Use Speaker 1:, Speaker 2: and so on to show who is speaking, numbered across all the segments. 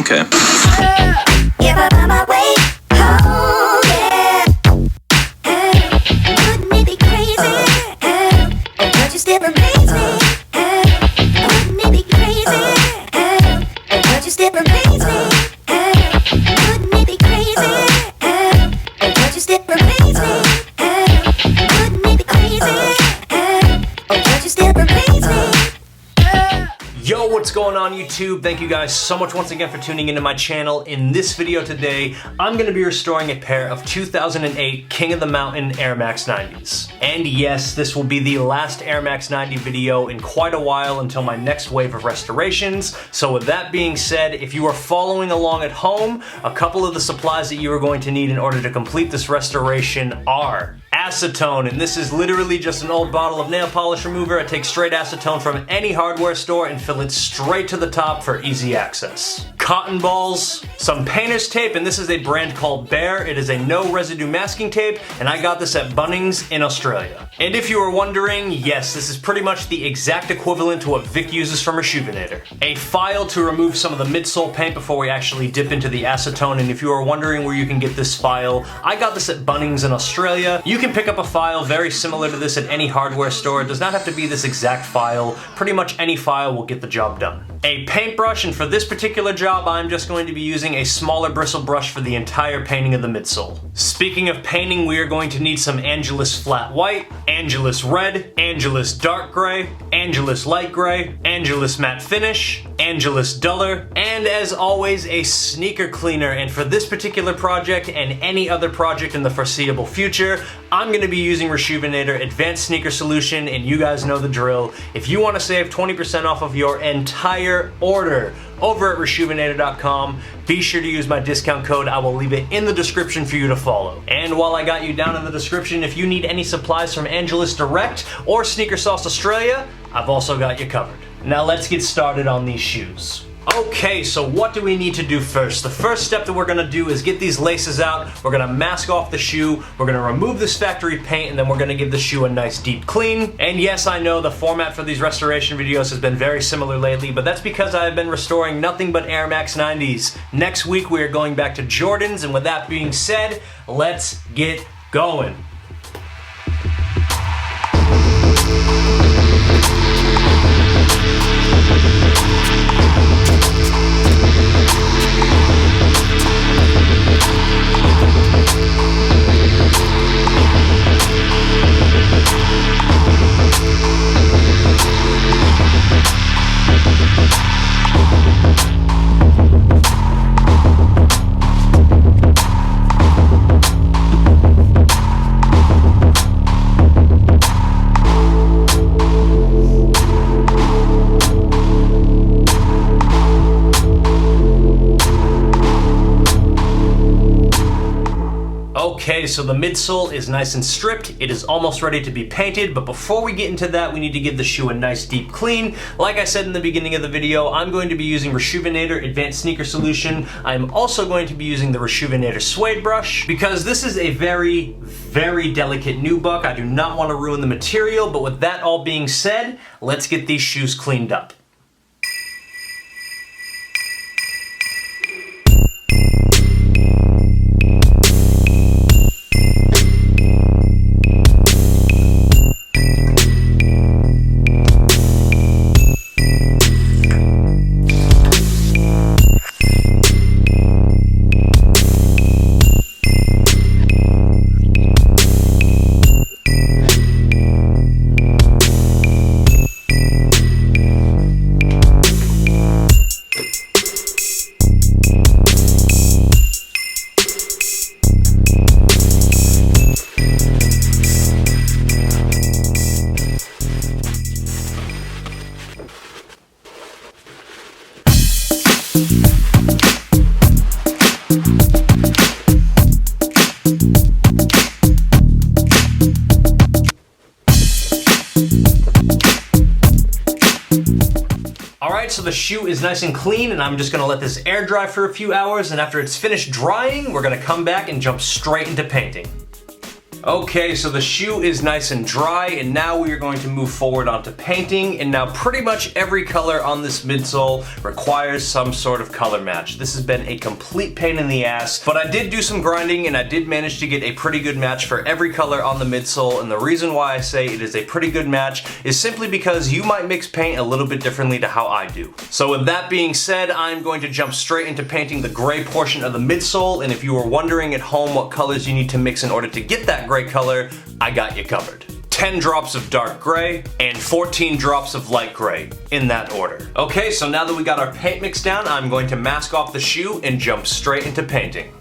Speaker 1: Okay.
Speaker 2: If I find my way home, yeah. Wouldn't it be crazy? Oh, don't you still amaze me? Wouldn't it be crazy? Oh, don't you still amaze me? Wouldn't it be crazy? Oh, don't you still amaze me? Wouldn't it be crazy? Oh, don't you still amaze me?
Speaker 3: Yo, what's going on YouTube? Thank you guys so much once again for tuning into my channel. In this video today, I'm going to be restoring a pair of 2008 King of the Mountain AIRMAX 90s. And yes, this will be the last AIRMAX 90 video in quite a while until my next wave of restorations. So with that being said, if you are following along at home, a couple of the supplies that you are going to need in order to complete this restoration are acetone, and this is literally just an old bottle of nail polish remover. I take straight acetone from any hardware store and fill it straight to the top for easy access. Cotton balls, some painter's tape, and this is a brand called Bear. It is a no residue masking tape, and I got this at Bunnings in Australia. And if you were wondering, yes, this is pretty much the exact equivalent to what Vic uses from Rejuvenator. A file to remove some of the midsole paint before we actually dip into the acetone, and if you are wondering where you can get this file, I got this at Bunnings in Australia. You can pick up a file very similar to this at any hardware store. It does not have to be this exact file. Pretty much any file will get the job done. A paintbrush, and for this particular job, I'm just going to be using a smaller bristle brush for the entire painting of the midsole. Speaking of painting, we are going to need some Angelus Flat White, Angelus Red, Angelus Dark Gray, Angelus Light Gray, Angelus Matte Finish, Angelus Duller, and as always, a sneaker cleaner. And for this particular project and any other project in the foreseeable future, I'm going to be using Rejuvenator Advanced Sneaker Solution, and you guys know the drill. If you want to save 20% off of your entire order over at Rejuvenator.com, be sure to use my discount code. I will leave it in the description for you to follow. And while I got you down in the description, if you need any supplies from Angelus Direct or Sneaker Sauce Australia, I've also got you covered. Now let's get started on these shoes. Okay, so what do we need to do first? The first step that we're gonna do is get these laces out. We're gonna mask off the shoe. We're gonna remove this factory paint, and then we're gonna give the shoe a nice deep clean. And yes, I know the format for these restoration videos has been very similar lately, but that's because I have been restoring nothing but AIRMAX 90s. Next week, we are going back to Jordans, and with that being said, let's get going. Okay, so the midsole is nice and stripped. It is almost ready to be painted, but before we get into that, we need to give the shoe a nice deep clean. Like I said in the beginning of the video, I'm going to be using Rejuvenator Advanced Sneaker Solution. I'm also going to be using the Rejuvenator Suede Brush because this is a very, very delicate nubuck. I do not want to ruin the material, but with that all being said, let's get these shoes cleaned up. Alright, so the shoe is nice and clean, and I'm just gonna let this air dry for a few hours, and after it's finished drying, we're gonna come back and jump straight into painting. Okay, so the shoe is nice and dry, and now we are going to move forward onto painting, and now pretty much every color on this midsole requires some sort of color match. This has been a complete pain in the ass, but I did do some grinding and I did manage to get a pretty good match for every color on the midsole, and the reason why I say it is a pretty good match is simply because you might mix paint a little bit differently to how I do. So with that being said, I'm going to jump straight into painting the gray portion of the midsole, and if you were wondering at home what colors you need to mix in order to get that gray color, I got you covered. 10 drops of dark gray and 14 drops of light gray, in that order. Okay, so now that we got our paint mix down, I'm going to mask off the shoe and jump straight into painting.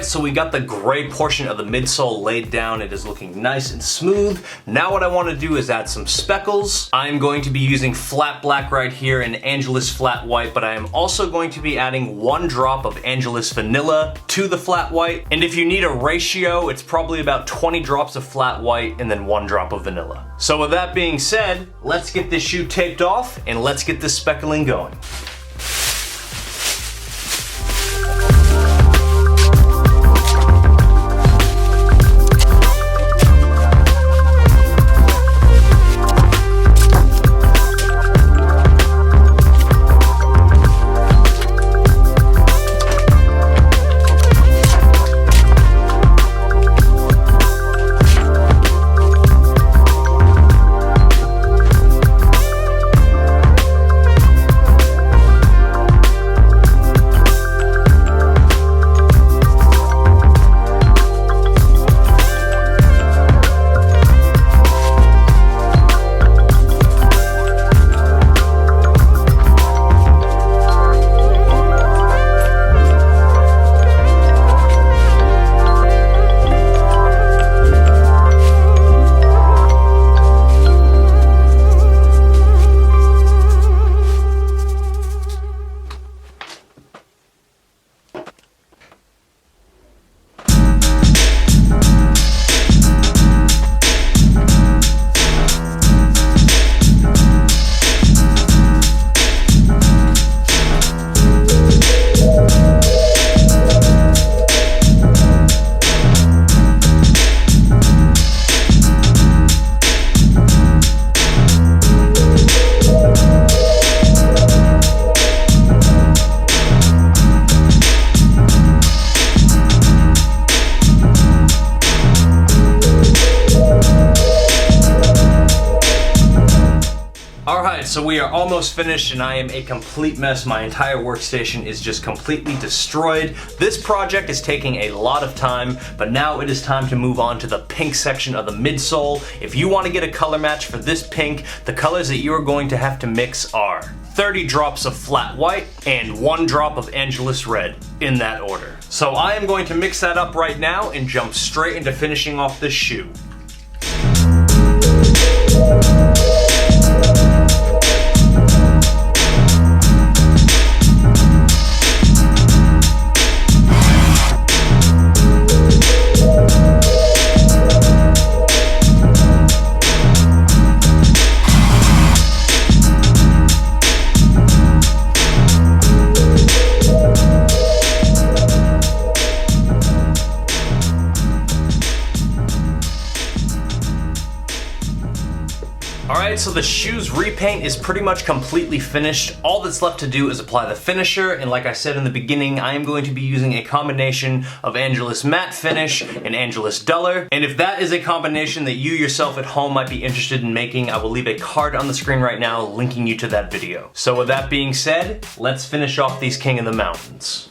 Speaker 3: So we got the gray portion of the midsole laid down. It is looking nice and smooth. Now what I want to do is add some speckles. I'm going to be using flat black right here and Angelus flat white, but I am also going to be adding 1 drop of Angelus vanilla to the flat white. And if you need a ratio, it's probably about 20 drops of flat white and then 1 drop of vanilla. So with that being said, let's get this shoe taped off and let's get this speckling going. So we are almost finished and I am a complete mess. My entire workstation is just completely destroyed. This project is taking a lot of time, but now it is time to move on to the pink section of the midsole. If you want to get a color match for this pink, the colors that you are going to have to mix are 30 drops of flat white and 1 drop of Angelus red, in that order. So I am going to mix that up right now and jump straight into finishing off this shoe. Alright, so the shoes repaint is pretty much completely finished. All that's left to do is apply the finisher, and like I said in the beginning, I am going to be using a combination of Angelus Matte Finish and Angelus Duller. And if that is a combination that you yourself at home might be interested in making, I will leave a card on the screen right now linking you to that video. So with that being said, let's finish off these King of the Mountains.